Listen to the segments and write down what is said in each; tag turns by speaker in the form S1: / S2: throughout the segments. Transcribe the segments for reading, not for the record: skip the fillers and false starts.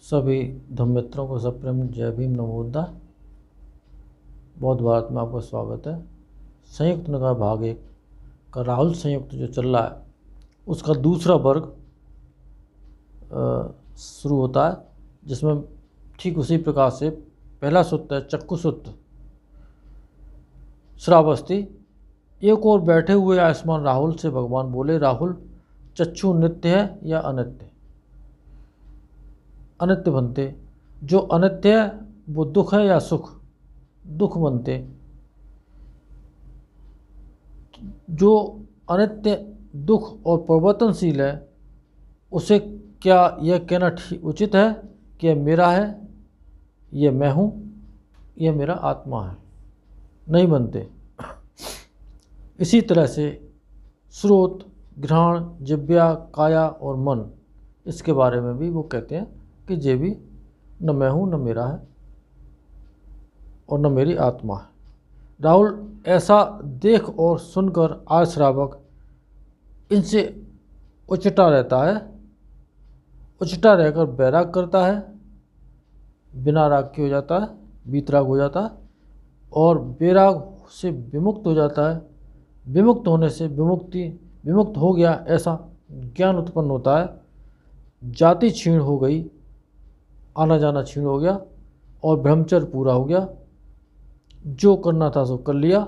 S1: सभी धम्म मित्रों को सप्रेम जय भीम नमो बुद्धाय। बौद्ध भारत में आपका स्वागत है। संयुक्त निकाय भाग 1 का राहुल संयुक्त जो चल रहा है उसका दूसरा वर्ग शुरू होता है, जिसमें ठीक उसी प्रकार से पहला सूत्र है चक्षु सूत्र। श्रावस्ती, एक और बैठे हुए आयुष्मान राहुल से भगवान बोले, राहुल चक्षु नित्य है या अनित्य? अनित्य बनते। जो अनित्य है वो दुख है या सुख? दुख बनते। जो अनित्य दुख और परिवर्तनशील है उसे क्या यह कहना उचित है कि यह मेरा है, यह मैं हूँ, यह मेरा आत्मा है? नहीं बनते। इसी तरह से स्रोत, घ्राण, जिह्वा, काया और मन, इसके बारे में भी वो कहते हैं कि ये भी न मैं हूँ, न मेरा है और न मेरी आत्मा है। राहुल ऐसा देख और सुनकर आर्य श्रावक इनसे उचटा रहता है, उचटा रहकर वैराग करता है, बिना राग के हो जाता है, वीतराग हो जाता है और वैराग से विमुक्त हो जाता है। विमुक्त होने से विमुक्त हो गया ऐसा ज्ञान उत्पन्न होता है। जाति क्षीण हो गई, आना जाना क्षीण हो गया और ब्रह्मचर्य पूरा हो गया। जो करना था सो कर लिया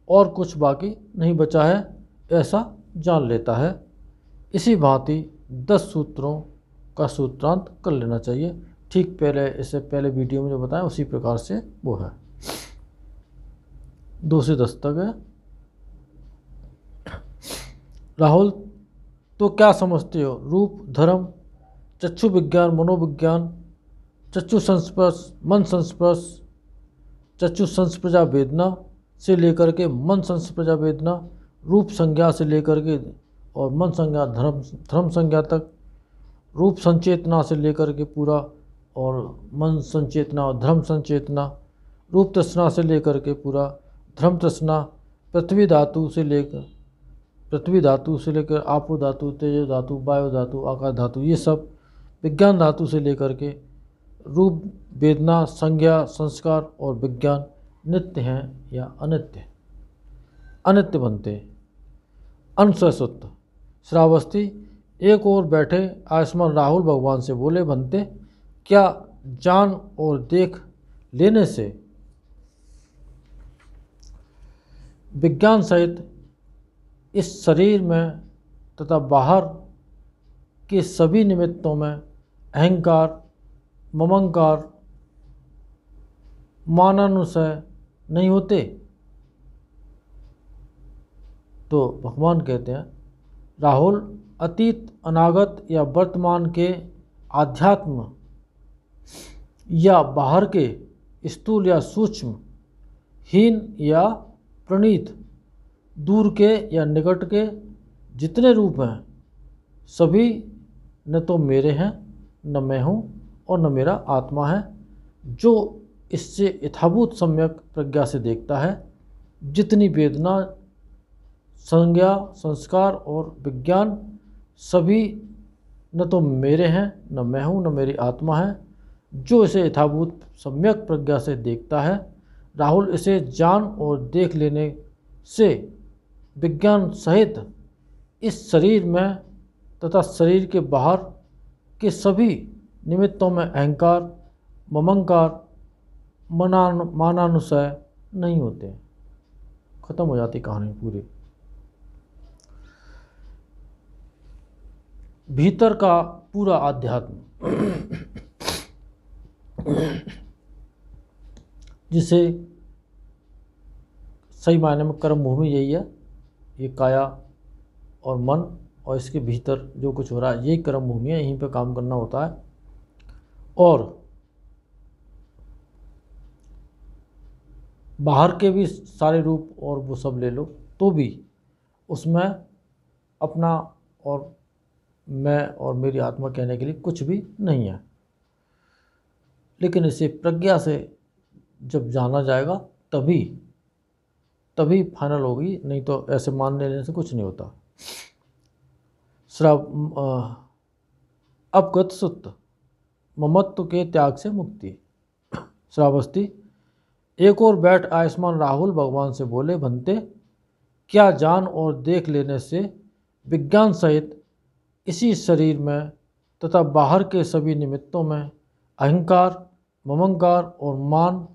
S1: और कुछ बाकी नहीं बचा है, ऐसा जान लेता है। इसी भांति 10 सूत्रों का सूत्रांत कर लेना चाहिए। ठीक पहले, इससे पहले वीडियो में जो बताया उसी प्रकार से वो है। 2 से 10 तक है। राहुल, तो क्या समझते हो? रूप, धर्म, चक्षु विज्ञान, मनोविज्ञान, चक्षु संस्पर्श, मन संस्पर्श, चक्षु संस्प्रजा वेदना से लेकर के मन संस्प्रजा वेदना, रूप संज्ञा से लेकर के और मन संज्ञा धर्म संज्ञा तक, रूप संचेतना से लेकर के पूरा और मन संचेतना और धर्म संचेतना, रूप तृष्णा से लेकर के पूरा धर्म तृष्णा, पृथ्वी धातु से लेकर आपो धातु, तेजो धातु, वायु धातु, आकाश धातु, ये सब विज्ञान धातु से लेकर के रूप, वेदना, संज्ञा, संस्कार और विज्ञान नित्य हैं या अनित्य? अनित्य बनते। अनुसय सूत्र। श्रावस्ती, एक और बैठे आयुष्मान राहुल भगवान से बोले, बनते, क्या जान और देख लेने से विज्ञान सहित इस शरीर में तथा बाहर के सभी निमित्तों में अहंकार, ममंकार, मानानुसय नहीं होते? तो भगवान कहते हैं, राहुल, अतीत, अनागत या वर्तमान के आध्यात्म या बाहर के स्थूल या सूक्ष्म, हीन या प्रणीत, दूर के या निकट के जितने रूप हैं सभी न तो मेरे हैं, न मैं हूँ और न मेरा आत्मा है। जो इससे यथाभूत सम्यक प्रज्ञा से देखता है, जितनी वेदना, संज्ञा, संस्कार और विज्ञान सभी न तो मेरे हैं, न मैं हूँ, न मेरी आत्मा है। जो इसे यथाभूत सम्यक प्रज्ञा से देखता है, राहुल, इसे जान और देख लेने से विज्ञान सहित इस शरीर में तथा शरीर के बाहर के सभी निमित्तों में अहंकार, ममंकार, मानानुसय नहीं होते। खत्म हो जाती कहानी पूरी। भीतर का पूरा आध्यात्म जिसे सही मायने में कर्म भूमि यही है, ये काया और मन और इसके भीतर जो कुछ हो रहा है यही कर्म भूमि है, यहीं पे काम करना होता है। और बाहर के भी सारे रूप और वो सब ले लो तो भी उसमें अपना और मैं और मेरी आत्मा कहने के लिए कुछ भी नहीं है। लेकिन इसे प्रज्ञा से जब जाना जाएगा तभी फाइनल होगी, नहीं तो ऐसे मान लेने से कुछ नहीं होता। अपगत सूत्र। ममत्व के त्याग से मुक्ति। श्रावस्ती। एक और बैठ आयुष्मान राहुल भगवान से बोले, बनते क्या जान और देख लेने से विज्ञान सहित इसी शरीर में तथा बाहर के सभी निमित्तों में अहंकार, ममंकार और मान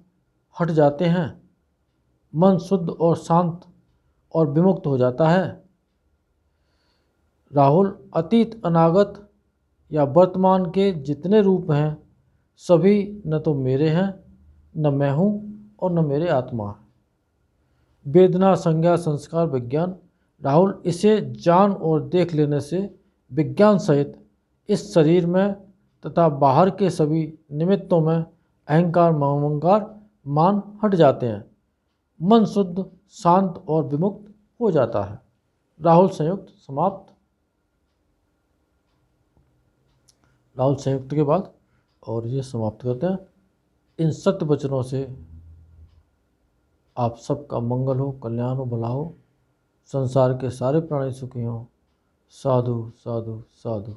S1: हट जाते हैं, मन शुद्ध और शांत और विमुक्त हो जाता है। राहुल, अतीत, अनागत या वर्तमान के जितने रूप हैं सभी न तो मेरे हैं, न मैं हूँ और न मेरे आत्मा है। वेदना, संज्ञा, संस्कार, विज्ञान। राहुल, इसे जान और देख लेने से विज्ञान सहित इस शरीर में तथा बाहर के सभी निमित्तों में अहंकार, ममंकार, मान हट जाते हैं, मन शुद्ध, शांत और विमुक्त हो जाता है। राहुल संयुक्त समाप्त। राहुल संयुक्त के बाद और ये समाप्त करते हैं। इन सत्य वचनों से आप सबका मंगल हो, कल्याण हो, भला हो, संसार के सारे प्राणी सुखी हों। साधु साधु साधु।